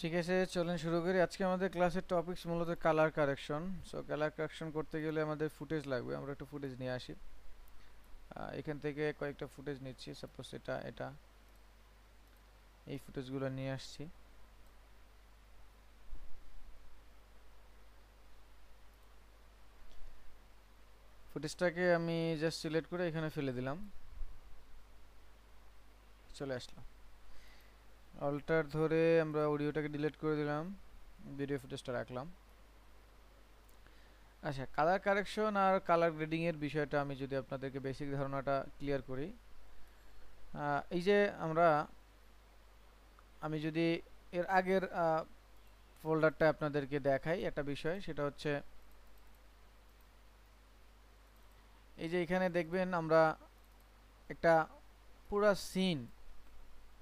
ঠিক আছে, চলেন শুরু করি। আজকে আমাদের ক্লাসের টপিকস মূলত colour correction. So colour correction করতে গেলে আমাদের ফুটেজ লাগবে। আমরা একটু ফুটেজ নিয়ে আসি। এখান থেকে কয়েকটা ফুটেজ নিচ্ছি। সাপোজ এটা এই ফুটেজগুলো নিয়ে আসছি। ফুটেজটাকে আমি জাস্ট সিলেক্ট করে এখানে ফেলে দিলাম, চলে আসলো। অল্টার ধরে আমরা অডিওটাকে ডিলিট করে দিলাম, ভিডিও ফুটেজটা রাখলাম। আচ্ছা, কালার কারেকশন আর কালার গ্রেডিং এর বিষয়টা আমি যদি আপনাদেরকে বেসিক ধারণাটা ক্লিয়ার করি। এই যে আমি যদি এর আগের ফোল্ডারটা আপনাদেরকে দেখাই, একটা বিষয় সেটা হচ্ছে এই যে এখানে দেখবেন আমরা একটা পুরো সিন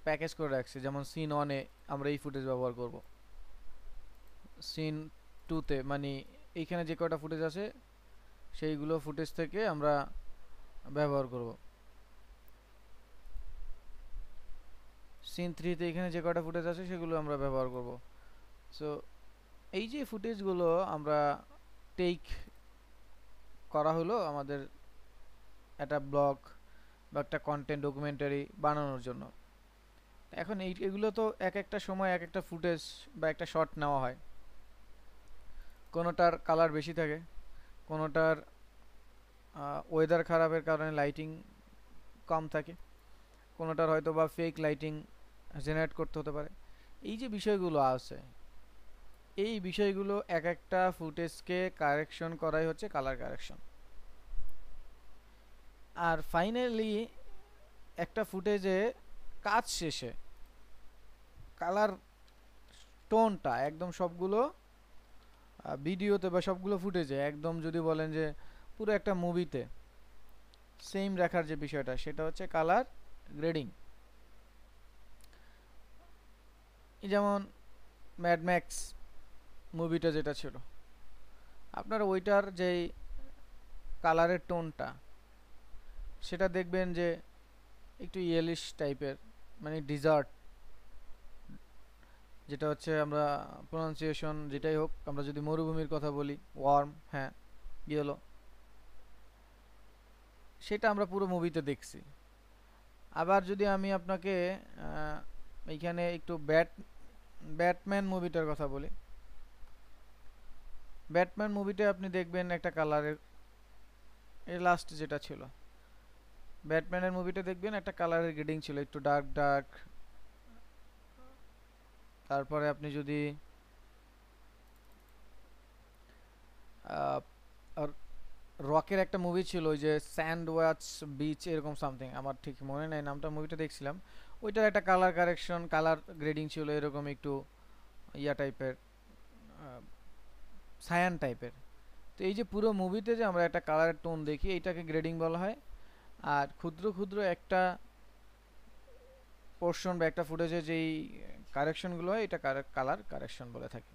প্যাকেজ করে রাখছি। যেমন সিন 1 এ আমরা এই ফুটেজ ব্যবহার করব, সিন 2 তে মানে এইখানে যে কয়টা ফুটেজ আছে সেইগুলো ফুটেজ থেকে আমরা ব্যবহার করব। সিন 3 তে এখানে যে কয়টা ফুটেজ আছে সেগুলো আমরা ব্যবহার করব। সো এই যে ফুটেজগুলো আমরা টেক করা হলো আমাদের একটা ব্লগ বা একটা কন্টেন্ট ডকুমেন্টারি বানানোর জন্য। এখন এগুলো তো এক একটা সময় এক একটা ফুটেজ বা একটা শট নেওয়া হয়। কোনোটার কালার বেশি থাকে, কোনোটার ওয়েদার খারাপের কারণে লাইটিং কম থাকে, কোনোটার হয়তো বা ফেক লাইটিং জেনারেট করতে হতে পারে। এই যে বিষয়গুলো আছে, এই বিষয়গুলো এক একটা ফুটেজকে কারেকশন করাই হচ্ছে কালার কারেকশন। আর ফাইনালি একটা ফুটেজে কাজ শেষে কালার টোনটা একদম সবগুলো ভিডিওতে বা সবগুলো ফুটেজে একদম যদি বলেন যে পুরো একটা মুভিতে সেম রাখার যে বিষয়টা সেটা হচ্ছে কালার গ্রেডিং। যেমন ম্যাড ম্যাক্স মুভিটা যেটা ছিল, আপনার ওইটার যেই কালারের টোনটা সেটা দেখবেন যে একটু ইয়েলিশ টাইপের, মানে ডিজার্ট, যেটা হচ্ছে আমরা প্রনাউন্সিয়েশন যেটাই হোক, আমরা যদি মরুভূমির কথা বলি ওয়ার্ম, হ্যাঁ ইয়েলো, সেটা আমরা পুরো মুভিতে দেখছি। আবার যদি আমি আপনাকে এইখানে একটু ব্যাটম্যান মুভিটার কথা বলি, ব্যাটম্যান মুভিতে আপনি দেখবেন একটা কালারের, এর লাস্ট যেটা ছিল ব্যাটম্যানের মুভিতে দেখবেন একটা কালারের গ্রেডিং ছিল একটু ডার্ক ডার্ক। তারপরে আপনি যদি রকের একটা মুভি ছিল ওই যে স্যান্ড ওয়াচ বিচ এরকম সামথিং, আমার ঠিক মনে নাই নামটা, মুভিটা দেখছিলাম। ওইটার একটা কালার কারেকশন কালার গ্রেডিং ছিল এরকম একটু ইয়া টাইপের, সায়ান টাইপের। তো এই যে পুরো মুভিতে যে আমরা একটা কালারের টোন দেখি এইটাকে গ্রেডিং বলা হয়। আর ক্ষুদ্র ক্ষুদ্র একটা পোর্শন বা একটা ফুটেজে যেই কারেকশনগুলো হয় এটা কালার কারেকশন বলে থাকি।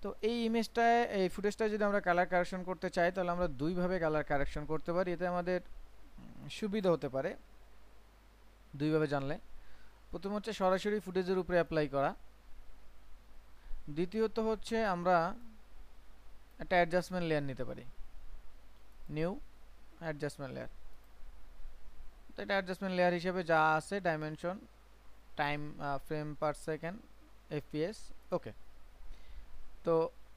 তো এই ইমেজটায় এই ফুটেজটায় যদি আমরা কালার কারেকশন করতে চাই তাহলে আমরা দুইভাবে কালার কারেকশন করতে পারি। এতে আমাদের সুবিধা হতে পারে দুইভাবে জানলে। প্রথম হচ্ছে সরাসরি ফুটেজের উপরে অ্যাপ্লাই করা, দ্বিতীয়ত হচ্ছে আমরা একটা অ্যাডজাস্টমেন্ট লেয়ার নিতে পারি, নিউ অ্যাডজাস্টমেন্ট লেয়ার। তো এটা অ্যাডজাস্টমেন্ট লেয়ার হিসেবে যা আছে dimension, time, frame per second, FPS, okay. তো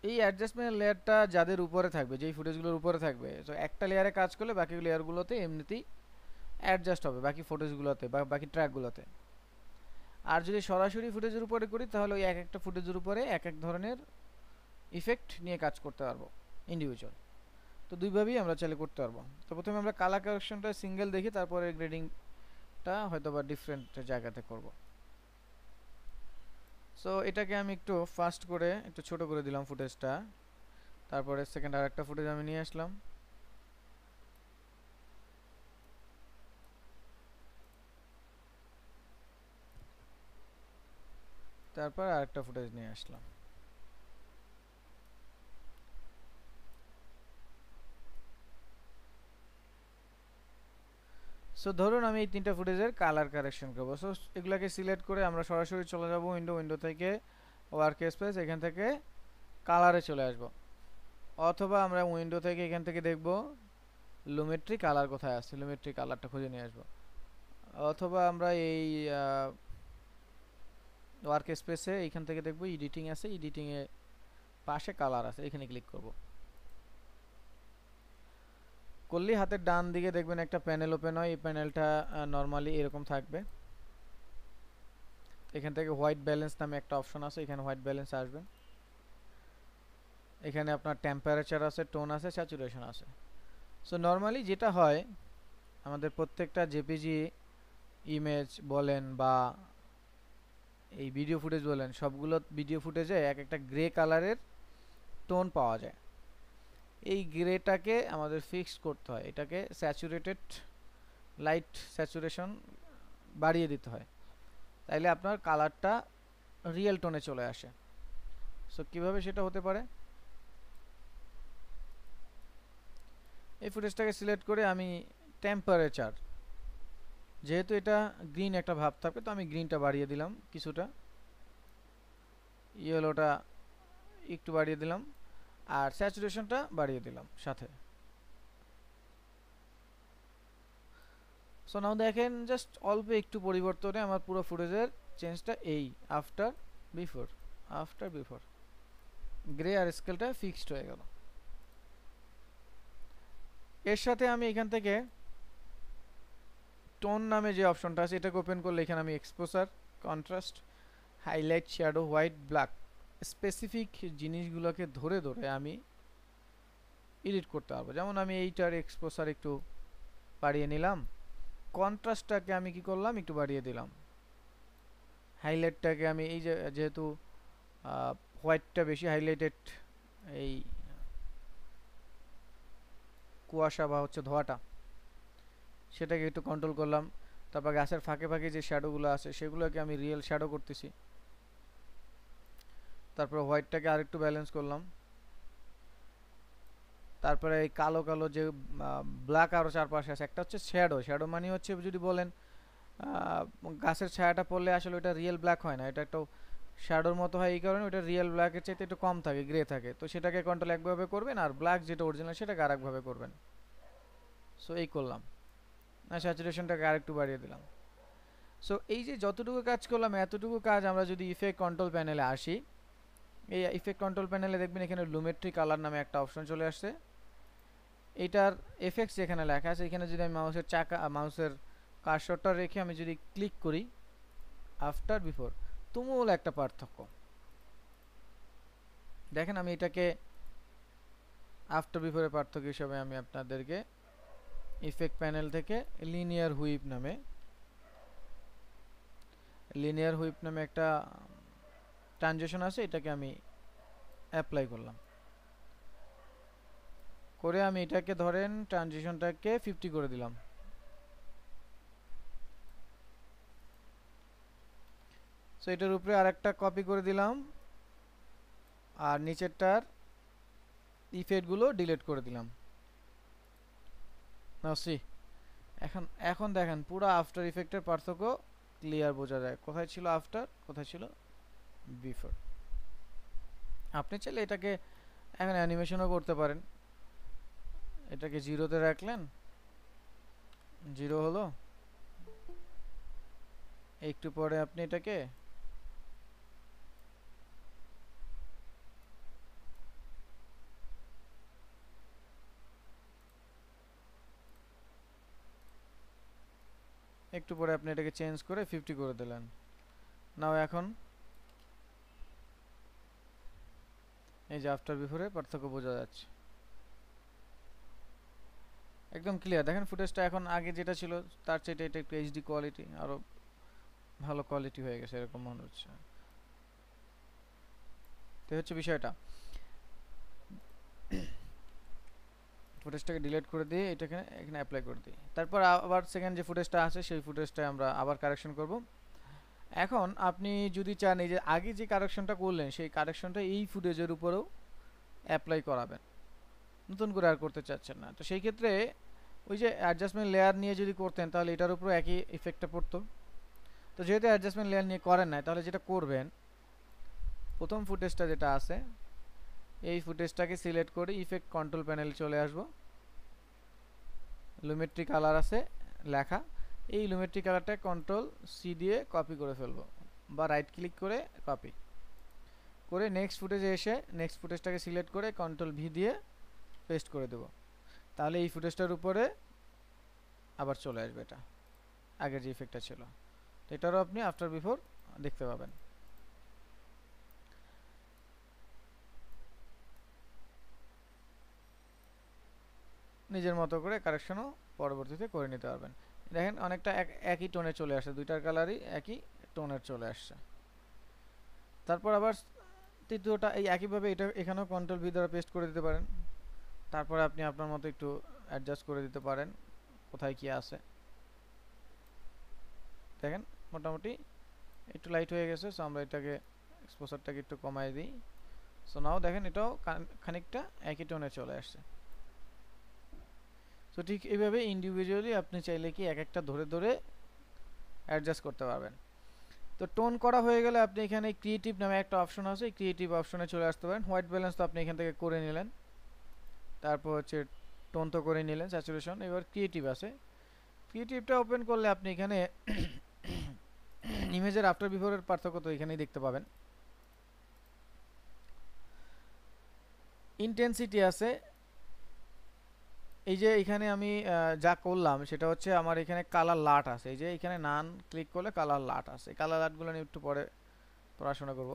এই অ্যাডজাস্টমেন্ট লেয়ারটা যাদের উপরে থাকবে, যেই ফুটেজগুলোর উপরে থাকবে, তো একটা লেয়ারে কাজ করলে বাকি লেয়ারগুলোতে এমনিতেই অ্যাডজাস্ট হবে বাকি ফুটেজগুলোতে বা বাকি ট্র্যাকগুলোতে। আর যদি সরাসরি ফুটেজের উপরে করি তাহলে ওই এক একটা ফুটেজের উপরে এক এক ধরনের ইফেক্ট নিয়ে কাজ করতে পারবো ইন্ডিভিজুয়াল। তো দুইভাবেই আমরা চাইলে করতে পারবো। তো প্রথমে আমরা কালার কারেকশনটা সিঙ্গেল দেখি, তারপরে গ্রেডিংটা হয়তো বা ডিফারেন্ট জায়গাতে করব। সো এটাকে আমি একটু ফাস্ট করে একটু ছোট করে দিলাম ফুটেজটা। তারপরে সেকেন্ড আর একটা ফুটেজ আমি নিয়ে আসলাম। তারপর আরেকটা ফুটেজ নিয়ে আসলাম। সো ধরুন আমি এই তিনটা ফুটেজের কালার কারেকশন করব। সো এগুলাকে সিলেক্ট করে আমরা সরাসরি চলে যাব উইন্ডো থেকে ওয়ার্ক স্পেস, এখান থেকে কালারে চলে আসব, অথবা আমরা উইন্ডো থেকে এখান থেকে দেখব লুমেট্রি কালার কোথায় আছে, লুমেট্রি কালারটা খুঁজে নিয়ে আসব, অথবা আমরা এই ওয়ার্ক স্পেসে এইখান থেকে দেখব এডিটিং আছে, এডিটিং এ পাশে কালার আছে, এখানে ক্লিক করব। করলেই হাতের ডান দিকে দেখবেন একটা প্যানেল ওপেন হয়। এই প্যানেলটা নরমালি এরকম থাকবে। এখান থেকে হোয়াইট ব্যালেন্স নামে একটা অপশন আছে, এখানে হোয়াইট ব্যালেন্স আসবেন। এখানে আপনার টেম্পারেচার আছে, টোন আছে, স্যাচুরেশন আছে। সো নরমালি যেটা হয় আমাদের প্রত্যেকটা জেপিজি ইমেজ বলেন বা এই ভিডিও ফুটেজ বলেন, সবগুলো ভিডিও ফুটেজে এক একটা গ্রে কালারের টোন পাওয়া যায়। এই গ্রেটাকে আমাদের ফিক্স করতে হয়, এটাকে স্যাচুরেটেড লাইট স্যাচুরেশন বাড়িয়ে দিতে হয়, তাইলে আপনার কালারটা রিয়েল টোনে চলে আসে। সো কিভাবে সেটা হতে পারে, এই ফুটেজটাকে সিলেক্ট করে আমি টেম্পারেচার, যেহেতু এটা গ্রিন একটা ভাব থাকবে, তো আমি গ্রিনটা বাড়িয়ে দিলাম কিছুটা, ইয়েলোটা একটু বাড়িয়ে দিলাম, আর স্যাচুরেশনটা বাড়িয়ে দিলাম সাথে। সো নাও দেখেন জাস্ট অল্প একটু পরিবর্তনে আমার পুরো ফুটেজের চেঞ্জটা এই আফটার বিফোর গ্রে আর স্কেলটা ফিক্সড হয়ে গেল। এর সাথে আমি এখান থেকে টোন নামে যে অপশনটা আছে এটাকে ওপেন করলে এখানে আমি exposure, contrast, highlight, shadow, white, black specific জিনিসগুলোকে ধরে ধরে আমি এডিট করতে পারবো। যেমন আমি এইটার এক্সপোজার একটু বাড়িয়ে নিলাম, কন্ট্রাস্টটাকে আমি কি করলাম একটু বাড়িয়ে দিলাম, হাইলাইটটাকে আমি এই যে যেহেতু হোয়াইটটা বেশি হাইলাইটেড, এই কুয়াশা বা হচ্ছে ধোঁয়াটা, সেটাকে একটু কন্ট্রোল করলাম। তারপর গাছের ফাঁকে ফাঁকে যে শ্যাডোগুলো আছে সেগুলোকে আমি রিয়েল শ্যাডো করতেছি। তারপর হোয়াইটটাকে আরেকটু ব্যালেন্স করলাম। তারপরে এই কালো কালো যে ব্ল্যাক আরও চারপাশে আছে, একটা হচ্ছে শ্যাডো মানে হচ্ছে যদি বলেন গাছের ছায়াটা পড়লে আসলে ওটা রিয়েল ব্ল্যাক হয় না, এটা একটা শ্যাডোর মতো হয়, এই কারণে ওটা রিয়েল ব্ল্যাকের চাইতে একটু কম থাকে, গ্রে থাকে। তো সেটাকে কন্ট্রোল একভাবে করবেন, আর ব্ল্যাক যেটা অরিজিনাল সেটাকে আরেকভাবে করবেন। সো এই করলাম, আর স্যাচুরেশনটাকে আরেকটু বাড়িয়ে দিলাম। সো এই যে যতটুকু কাজ করলাম এতটুকু কাজ আমরা যদি ইফেক্ট কন্ট্রোল প্যানেলে আসি, এই ইফেক্ট কন্ট্রোল প্যানেলে দেখবেন এখানে লুমেট্রি কালার নামে একটা অপশন চলে আসছে। এটার এফেক্টস এখানে লেখা আছে। এখানে যদি আমি মাউসের কার্সরটা রেখে আমি যদি ক্লিক করি আফটার বিফোর, তুমুল একটা পার্থক্য দেখেন। আমি এটাকে আফটার বিফোরের পার্থক্য হিসাবে আমি আপনাদেরকে ইফেক্ট প্যানেল থেকে লিনিয়ার হুইপ নামে একটা ট্রানজিশন আছে, এটাকে আমি অ্যাপ্লাই করলাম, করে আমি এটাকে ধরেন ট্রানজিশনটাকে 50 করে দিলাম। সো এটার উপরে আরেকটা কপি করে দিলাম, আর নিচেরটার ইফেক্টগুলো ডিলিট করে দিলাম। নাও সি, এখন দেখেন পুরো আফটার ইফেক্টের পার্থক্য ক্লিয়ার বোঝা যায়, কোথায় ছিল আফটার, কোথায় ছিল বিফোর। আপনি চাইলে এটাকে এখন অ্যানিমেশনও করতে পারেন। এটাকে জিরোতে রাখলেন, জিরো হলো, একটু পরে আপনি এটাকে চেঞ্জ করে 50 করে দিলেন। নাও এখন এই যে আফটার বিফোরে পার্থক্য বোঝা যাচ্ছে, একদম ক্লিয়ার। দেখেন ফুটেজটা এখন আগে যেটা ছিল তার চেয়ে এটা একটু এইচডি কোয়ালিটি, আরো ভালো কোয়ালিটি হয়ে গেছে এরকম মনে হচ্ছে। তো হচ্ছে বিষয়টা, ফুটেজটাকে ডিলিট করে দিয়ে এটাকে এখানে অ্যাপ্লাই করে দিই। তারপর আবার সেকেন্ড যে ফুটেজটা আছে সেই ফুটেজটা আমরা আবার কারেকশন করব। এখন আপনি যদি চান এই যে আগে যে কারেকশনটা করলেন সেই কারেকশনটা এই ফুটেজের উপরেও অ্যাপ্লাই করাবেন, নতুন করে আর করতে চাচ্ছেন না, তো সেই ক্ষেত্রে ওই যে অ্যাডজাস্টমেন্ট লেয়ার নিয়ে যদি করতেন তাহলে এটার উপর একই ইফেক্টটা পড়তো। তো যেহেতু অ্যাডজাস্টমেন্ট লেয়ার নিয়ে করেন নাই, তাহলে যেটা করবেন, প্রথম ফুটেজটা যেটা আছে এই ফুটেজটাকে সিলেক্ট করে ইফেক্ট কন্ট্রোল প্যানেলে চলে আসবো। লুমেট্রি কালার আছে লেখা, এই লুমেট্রি কালারটা কন্ট্রোল সি দিয়ে কপি করে ফেলবো, বা রাইট ক্লিক করে কপি করে নেক্সট ফুটেজে এসে নেক্সট ফুটেজটাকে সিলেক্ট করে কন্ট্রোল ভি দিয়ে পেস্ট করে দেব। তাহলে এই ফুটেজটার উপরে আবার চলে আসবে এটা আগের যে ইফেক্টটা ছিল। তো এটারও আপনি আফটার বিফোর দেখতে পাবেন। নিজের মতো করে কারেকশনও পরবর্তীতে করে নিতে পারবেন। দেখেন অনেকটা একই টোনে চলে আসছে, দুইটার কালারই একই টোনের চলে আসছে। তারপর আবার তৃতীয়টা এই একইভাবে এটা এখানেও কন্ট্রোল ভি দ্বারা পেস্ট করে দিতে পারেন। তারপরে আপনি আপনার মতো একটু অ্যাডজাস্ট করে দিতে পারেন কোথায় কি আছে। দেখেন মোটামুটি একটু লাইট হয়ে গেছে, সো আমরা এটাকে এক্সপোজারটাকে একটু কমাই দিই। সো নাও দেখেন এটাও খানিকটা একই টোনে চলে আসছে। তো ঠিক এইভাবে ইন্ডিভিজুয়ালি আপনি চাইলে কি এক একটা ধরে ধরে অ্যাডজাস্ট করতে পারবেন। তো টোন করা হয়ে গেলে আপনি এখানে ক্রিয়েটিভ নামে একটা অপশন আছে, ক্রিয়েটিভ অপশনে চলে আসতে পারেন। হোয়াইট ব্যালেন্স তো আপনি এখান থেকে করে নিলেন, তারপর হচ্ছে টোন তো করে নিলেন, স্যাচুরেশন। এবার ক্রিয়েটিভ আছে, ক্রিয়েটিভটা ওপেন করলে আপনি এখানে ইমেজের আফটার বিফোরের পার্থক্য তো এখানেই দেখতে পাবেন। ইন্টেন্সিটি আছে, এই যে এখানে আমি যা করলাম সেটা হচ্ছে আমার এখানে কালার লাট আছে, এই যে এখানে নান ক্লিক করলে কালার লাট আছে। কালার লাটগুলো নিয়ে একটু পরে পড়াশোনা করব।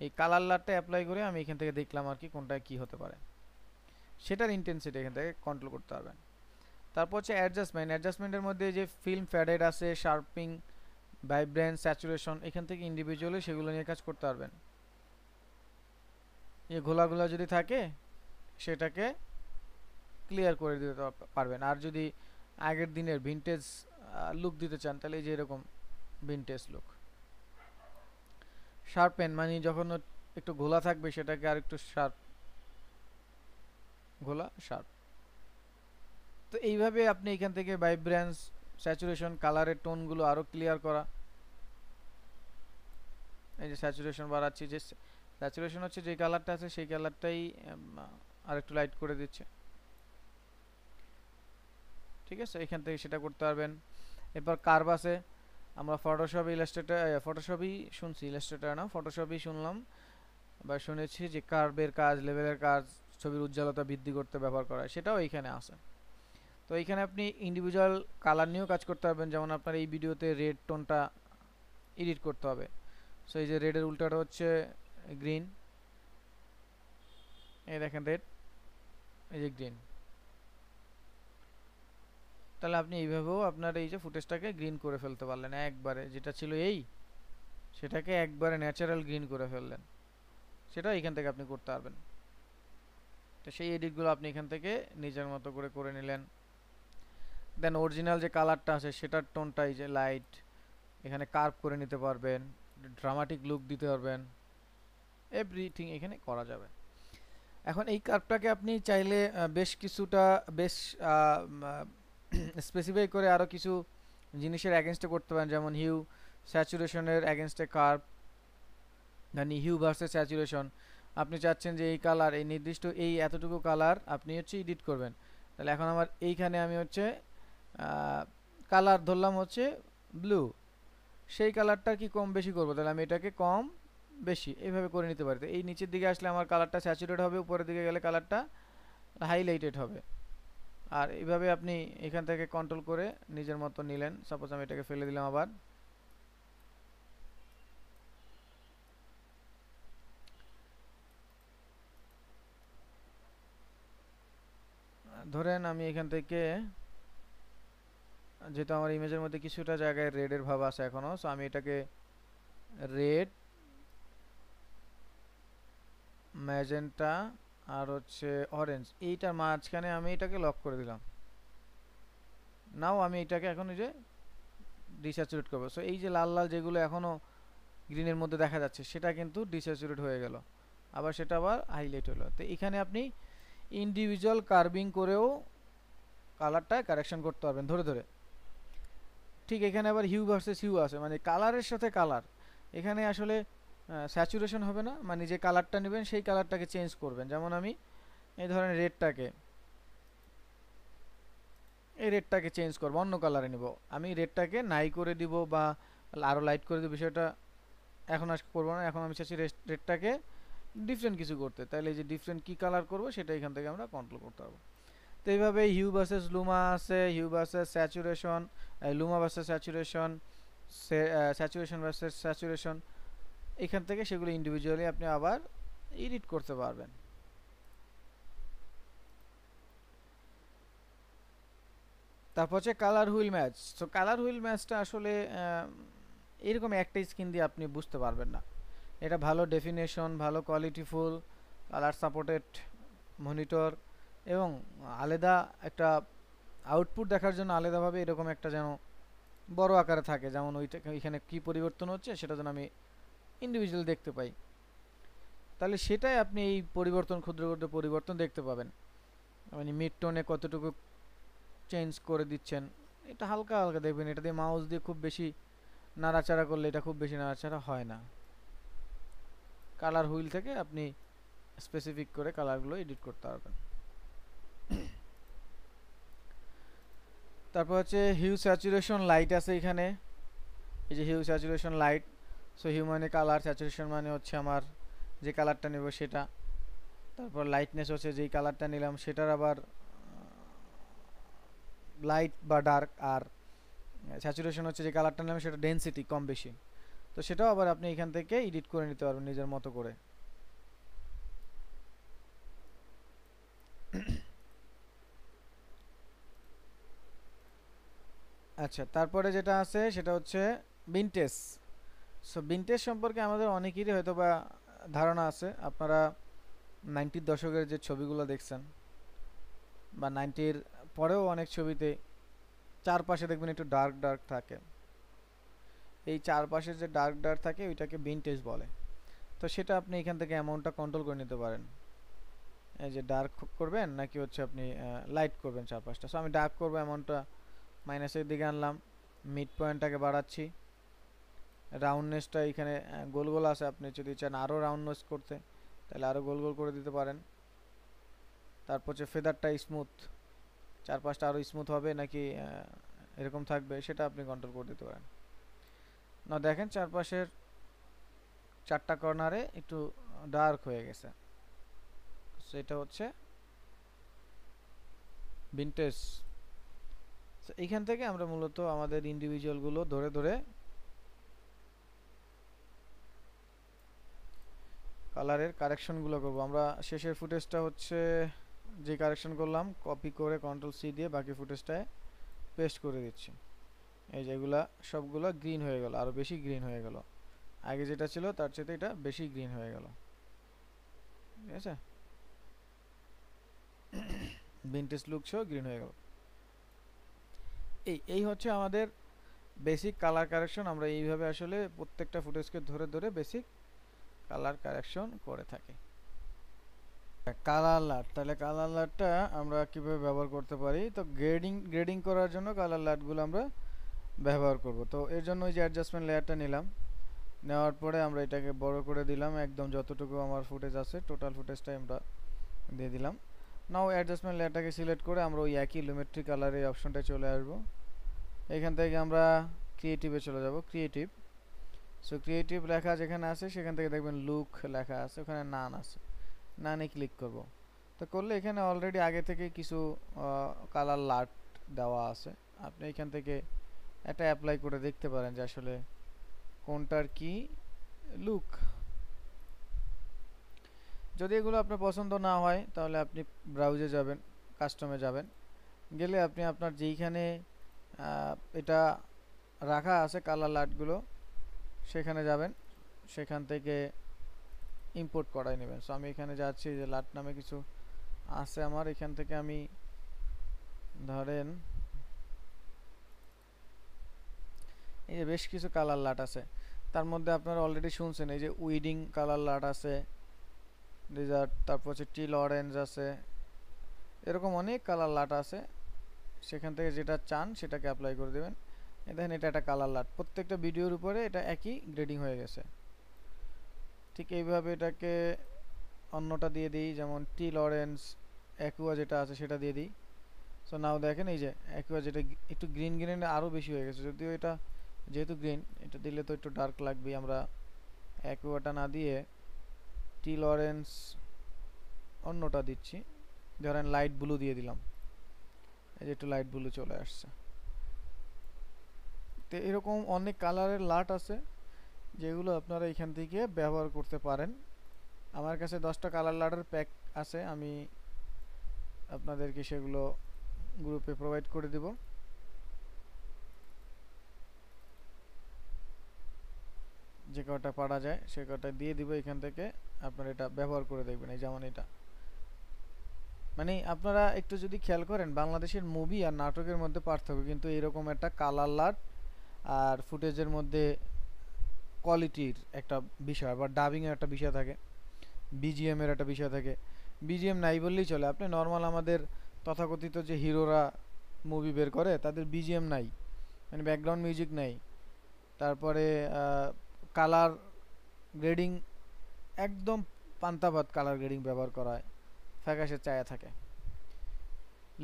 এই কালার লাটটা অ্যাপ্লাই করে আমি এখান থেকে দেখলাম আর কি কোনটা কি হতে পারে, সেটার ইন্টেন্সিটি এখান থেকে কন্ট্রোল করতে পারবেন। তারপর হচ্ছে অ্যাডজাস্টমেন্ট, অ্যাডজাস্টমেন্টের মধ্যে যে ফিল্ম ফ্যাডেড আছে, শার্পিং, ভাইব্রেন্স, স্যাচুরেশন, এখান থেকে ইন্ডিভিজুয়ালি সেগুলো নিয়ে কাজ করতে পারবেন। এই ঘোলাগুলা যদি থাকে সেটাকে ক্লিয়ার করে দিতে পারবেন। আর যদি আগের দিনের ভিনটেজ লুক দিতে চান তাহলে এই যে এরকম ভিনটেজ লুক। শার্পেন মানে যখন একটু ঘোলা থাকবে সেটাকে আর একটু শার্প, ঘোলা শার্প। তো এইভাবে আপনি এখান থেকে ভাইব্রেন্স, স্যাচুরেশন, কালারের টোনগুলো আরো ক্লিয়ার করা। এই যে স্যাচুরেশন বাড়াচ্ছি, যে স্যাচুরেশন হচ্ছে যে কালারটা আছে সেই কালারটাই আর একটু লাইট করে দিচ্ছে। ঠিক আছে, এখান থেকে সেটা করতে পারবেন। এরপর কার্ভ আছে, আমরা ফটোশপ, ইলাস্ট্রেটর, ফটোশপই শুনছি, ইলাস্ট্রেটর না, ফটোশপই শুনলাম বা শুনেছি যে কার্ভের কাজ, লেভেলের কাজ, ছবির উজ্জ্বলতা বৃদ্ধি করতে ব্যবহার করা হয়, সেটাও এইখানে আছে। তো এইখানে আপনি ইন্ডিভিজুয়াল কালার নিয়েও কাজ করতে পারবেন, যেমন আপনার এই ভিডিওতে রেড টোনটা এডিট করতে হবে। সো এই যে রেডের উল্টাটা হচ্ছে গ্রিন, এই দেখেন রেড, এই যে গ্রিন। তাহলে আপনি এইভাবেও আপনার এই যে ফুটেজটাকে গ্রিন করে ফেলতে পারলেন একবারে, যেটা ছিল এই সেটাকে একবারে ন্যাচারাল গ্রিন করে ফেললেন, সেটা এখান থেকে আপনি করতে পারবেন। তো সেই এডিটগুলো আপনি এখান থেকে নিজের মতো করে করে নিলেন। দেন অরিজিনাল যে কালারটা আছে সেটার টোনটা এই যে লাইট, এখানে কার্ভ করে নিতে পারবেন, ড্রামাটিক লুক দিতে পারবেন, এভরিথিং এখানে করা যাবে। এখন এই কার্ভটাকে আপনি চাইলে বেশ কিছুটা বেশ স্পেসিফাই করে আরও কিছু জিনিসের অ্যাগেনস্টে করতে পারেন, যেমন হিউ স্যাচুরেশনের অ্যাগেনস্টে কার্ভ, মানে হিউ ভার্সেস স্যাচুরেশন। আপনি চাচ্ছেন যে এই কালার, এই নির্দিষ্ট এই এতটুকু কালার আপনি হচ্ছে এডিট করবেন, তাহলে এখন আমার এইখানে আমি হচ্ছে কালার ধরলাম হচ্ছে ব্লু, সেই কালারটা কি কম বেশি করবো, তাহলে আমি এটাকে কম বেশি এইভাবে করে নিতে পারি। তো এই নিচের দিকে আসলে আমার কালারটা স্যাচুরেট হবে, উপরের দিকে গেলে কালারটা হাইলাইটেড হবে। আর এইভাবে আপনি এখান থেকে কন্ট্রোল করে নিজের মতো নিলেন। সাপোজ আমি এটাকে ফেলে দিলাম, আবার ধরেন আমি এখান থেকে, যেহেতু আমার ইমেজের মধ্যে কিছুটা জায়গায় রেডের ভাব আছে এখনো, সো আমি এটাকে রেড, ম্যাজেন্টা আর হচ্ছে অরেঞ্জ, এইটার মাঝখানে আমি এটাকে লক করে দিলাম। নাও আমি এটাকে এখন এই যে ডিস্যাচুরেট করবো। সো এই যে লাল লাল যেগুলো এখনো গ্রিনের মধ্যে দেখা যাচ্ছে সেটা কিন্তু ডিস্যাচুরেট হয়ে গেল, আবার সেটা আবার হাইলাইট হলো। তো এখানে আপনি ইন্ডিভিজুয়াল কার্ভিং করেও কালারটা কারেকশন করতে পারবেন ধরে ধরে। ঠিক এখানে আবার হিউ ভার্সেস হিউ আছে, মানে কালারের সাথে কালার। এখানে আসলে স্যাচুরেশন হবে না, মানে যে কালারটা নেবেন সেই কালারটাকে চেঞ্জ করবেন। যেমন আমি এই ধরেন রেডটাকে চেঞ্জ করবো, অন্য কালারে নিব। আমি রেডটাকে নাই করে দিব বা আরও লাইট করে দিব, বিষয়টা এখন আজকে করবো না। এখন আমি চাচ্ছি রেডটাকে ডিফারেন্ট কিছু করতে, তাহলে এই যে ডিফারেন্ট কি কালার করব সেটা এখান থেকে আমরা কন্ট্রোল করতে পারবো। তো এইভাবে হিউ ভার্সেস লুমা আছে, hue versus saturation, luma versus saturation, saturation versus saturation, এখান থেকে সেগুলো ইন্ডিভিজুয়ালি আপনি আবার এডিট করতে পারবেন। তারপর হচ্ছে কালার হুইল ম্যাচ। তো কালার হুইল ম্যাচটা আসলে এরকম একটা স্ক্রিন দিয়ে আপনি বুঝতে পারবেন না। এটা ভালো ডেফিনেশন, ভালো কোয়ালিটিফুল, কালার সাপোর্টেড মনিটর এবং আলাদা একটা আউটপুট দেখার জন্য আলাদাভাবে এরকম একটা যেন বড় আকারে থাকে, যেমন ওইখানে কি পরিবর্তন হচ্ছে সেটা যেন আমি ইন্ডিভিজুয়াল দেখতে পাই। তাহলে সেটাই আপনি এই পরিবর্তন, ক্ষুদ্র ক্ষুদ্র পরিবর্তন দেখতে পাবেন। মানে মিড টোনে কতটুকু চেঞ্জ করে দিচ্ছেন, এটা হালকা হালকা দেখবেন। এটা দিয়ে মাউস দিয়ে খুব বেশি নাড়াচাড়া করলে এটা খুব বেশি নাড়াচাড়া হয় না। কালার হুইল থেকে আপনি স্পেসিফিক করে কালারগুলো এডিট করতে পারবেন। তারপর হচ্ছে হিউ স্যাচুরেশন লাইট আছে এখানে, এই যে hue saturation light. So hue মানে কালার, স্যাচুরেশন মানে হচ্ছে আমার যে কালারটা নেব সেটা। তারপর লাইটনেস হচ্ছে যেই কালারটা নিলাম সেটার আবার লাইট বা ডার্ক, আর স্যাচুরেশন হচ্ছে যে কালারটা নিলাম সেটা ডেনসিটি কম বেশি। তো সেটাও আবার আপনি এখান থেকে এডিট করে নিতে পারবেন নিজের মতো করে। আচ্ছা, তারপরে যেটা আছে সেটা হচ্ছে ভিনটেজ। সো ভিনটেজ সম্পর্কে আমাদের অনেকেরই হয়তো বা ধারণা আছে। আপনারা 90-র দশকের যে ছবিগুলো দেখছেন বা 90-র পরেও অনেক ছবিতে চারপাশে দেখবেন একটু ডার্ক ডার্ক থাকে। এই চারপাশে যে ডার্ক ডার্ক থাকে ওইটাকে ভিনটেজ বলে। তো সেটা আপনি এখান থেকে অ্যামাউন্টটা কন্ট্রোল করে নিতে পারেন, এই যে ডার্ক করবেন নাকি হচ্ছে আপনি লাইট করবেন চারপাশটা। সো আমি ডার্ক করবো, অ্যামাউন্টটা মাইনাসের দিকে আনলাম, মিড পয়েন্টটাকে বাড়াচ্ছি, রাউন্ডনেসটা এখানে গোল গোল আছে, আপনি যদি চান আরও রাউন্ডনেস করতে তাহলে আরও গোল গোল করে দিতে পারেন। তারপর হচ্ছে ফেদারটা স্মুথ, চারপাশটা আরও স্মুথ হবে নাকি এরকম থাকবে সেটা আপনি কন্ট্রোল করে দিতে পারেন। না দেখেন চারপাশের চারটা কর্নারে একটু ডার্ক হয়ে গেছে, সেটা হচ্ছে ভিনটেজ। এইখান থেকে আমরা মূলত আমাদের ইন্ডিভিজুয়ালগুলো ধরে ধরে কালারের কারেকশনগুলো করব। আমরা শেষের ফুটেজটা হচ্ছে যে কারেকশন করলাম কপি করে কন্ট্রোল সি দিয়ে বাকি ফুটেজটায় পেস্ট করে দিচ্ছি। এই যেগুলা সবগুলো গ্রিন হয়ে গেল, আরও বেশি গ্রিন হয়ে গেল। আগে যেটা ছিল তার চেয়ে এটা বেশি গ্রিন হয়ে গেল, ঠিক আছে। ভিনটেজ লুক সহ গ্রিন হয়ে গেল। এই হচ্ছে আমাদের বেসিক কালার কারেকশন। আমরা এইভাবে আসলে প্রত্যেকটা ফুটেজকে ধরে ধরে বেসিক কালার কারেকশন করে থাকি। কালার লাট, তাহলে কালার লাটটা আমরা কিভাবে ব্যবহার করতে পারি? তো গ্রেডিং করার জন্য কালার লাটগুলো আমরা ব্যবহার করব। তো এর জন্য ওই যে অ্যাডজাস্টমেন্ট লেয়ারটা নিলাম, নেওয়ার পরে আমরা এটাকে বড় করে দিলাম, একদম যতটুকু আমার ফুটেজ আছে টোটাল ফুটেজটাই আমরা দিয়ে দিলাম। নাও অ্যাডজাস্টমেন্ট লেয়ারটাকে সিলেক্ট করে আমরা ওই একই লুমেট্রি কালারের অপশনটায় চলে আসবো। এখান থেকে আমরা ক্রিয়েটিভে চলে যাব, ক্রিয়েটিভ। সো ক্রিয়েটিভ লেখা যেখানে আছে সেখান থেকে দেখবেন লুক লেখা আছে, ওখানে নান আছে, নানে ক্লিক করব। তো করলে এখানে অলরেডি আগে থেকে কিছু কালার লাট দেওয়া আছে, আপনি এখান থেকে এটা অ্যাপ্লাই করে দেখতে পারেন যে আসলে কোনটার কি লুক। যদি এগুলো আপনার পছন্দ না হয় তাহলে আপনি ব্রাউজে যাবেন, কাস্টমে যাবেন, গেলে আপনি আপনার যেইখানে এটা রাখা আছে কালার লাটগুলো সেখানে যাবেন, সেখান থেকে ইম্পোর্ট করাই নেবেন। সো আমি এখানে যাচ্ছি, যে লাট নামে কিছু আছে আমার, এখান থেকে আমি ধরেন এই যে বেশ কিছু কালার লাট আছে, তার মধ্যে আপনারা অলরেডি শুনছেন এই যে উইডিং কালার লাট আছে, ডেজার্ট, তারপর হচ্ছে টিল অরেঞ্জ আছে, এরকম অনেক কালার লাট আছে। সেখান থেকে যেটা চান সেটাকে অ্যাপ্লাই করে দেবেন। দেখেন এটা একটা কালার লাট, প্রত্যেকটা ভিডিওর উপরে এটা একই গ্রেডিং হয়ে গেছে। ঠিক এইভাবে এটাকে অন্যটা দিয়ে দিই, যেমন টি লরেন্স অ্যাকুয়া যেটা আছে সেটা দিয়ে দিই। সো নাও দেখেন এই যে অ্যাকুয়া যেটা একটু গ্রিন গ্রিন আরও বেশি হয়ে গেছে, যদিও এটা যেহেতু গ্রিন এটা দিলে তো একটু ডার্ক লাগবে। আমরা অ্যাকুয়াটা না দিয়ে টি লরেন্স অন্যটা দিচ্ছি, ধরেন লাইট ব্লু দিয়ে দিলাম, এই যে একটু লাইট ব্লু চলে আসছে। তো এরকম অনেক কালারের লাট আছে যেগুলো আপনারা এখান থেকে ব্যবহার করতে পারেন। আমার কাছে 10টা কালার লাটের প্যাক আছে, আমি আপনাদেরকে সেগুলো গ্রুপে প্রোভাইড করে দিব। যে কটা পারা যায় সে কটা দিয়ে দিব এখান থেকে, আপনারা এটা ব্যবহার করে দেখবেন। এই যেমন এটা মানে আপনারা একটু যদি খেয়াল করেন বাংলাদেশের মুভি আর নাটকের মধ্যে পার্থক্য কিন্তু এরকম একটা কালার লাট আর ফুটেজের মধ্যে কোয়ালিটির একটা বিষয়, আবার ডাবিংয়ের একটা বিষয় থাকে, বিজিএম এর একটা বিষয় থাকে। বিজিএম নাই বললেই চলে, আপনি নর্মাল আমাদের তথাকথিত যে হিরোরা মুভি বের করে তাদের বিজিএম নাই, মানে ব্যাকগ্রাউন্ড মিউজিক নাই। তারপরে কালার গ্রেডিং একদম পান্তাভাত কালার গ্রেডিং ব্যবহার করা হয়, ফ্যাকাশে চায়া থাকে।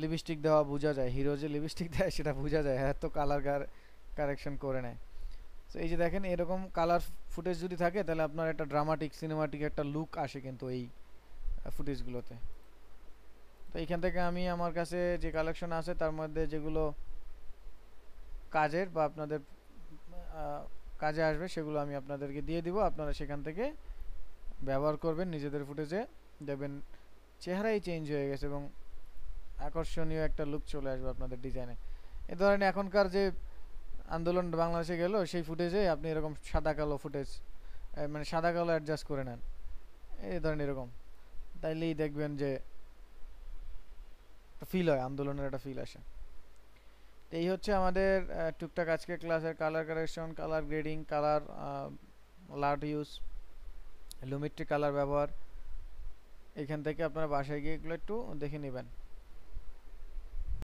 লিপস্টিক দেওয়া বোঝা যায়, হিরো যে লিপস্টিক দেয় সেটা বোঝা যায়, হ্যাঁ তো কালার কারেকশন করে নেয়। তো এই যে দেখেন এরকম কালার ফুটেজ যদি থাকে তাহলে আপনার একটা ড্রামাটিক সিনেমাটিক একটা লুক আসে কিন্তু এই ফুটেজগুলোতে। তো এইখান থেকে আমি আমার কাছে যে কালেকশন আছে তার মধ্যে যেগুলো কাজের বা আপনাদের কাজে আসবে সেগুলো আমি আপনাদেরকে দিয়ে দিব, আপনারা সেখান থেকে ব্যবহার করবেন নিজেদের ফুটেজে, দেখবেন চেহারাই চেঞ্জ হয়ে গেছে এবং আকর্ষণীয় একটা লুক চলে আসবে আপনাদের ডিজাইনে। এ ধরেন এখনকার যে আন্দোলন বাংলাদেশে গেল সেই ফুটেজে আপনি এরকম সাদা কালো ফুটেজ মানে সাদা কালো অ্যাডজাস্ট করে নেন, এই ধরেন এরকম, তাইলেই দেখবেন যে ফিল হয়, আন্দোলনের একটা ফিল আসে। এই হচ্ছে আমাদের টুকটাক আজকে ক্লাসের colour correction, colour grading, colour লাট ইউজ, লুমিট্রি কালার ব্যবহার। এখান থেকে আপনারা বাসায় গিয়ে এগুলো একটু দেখে নেবেন।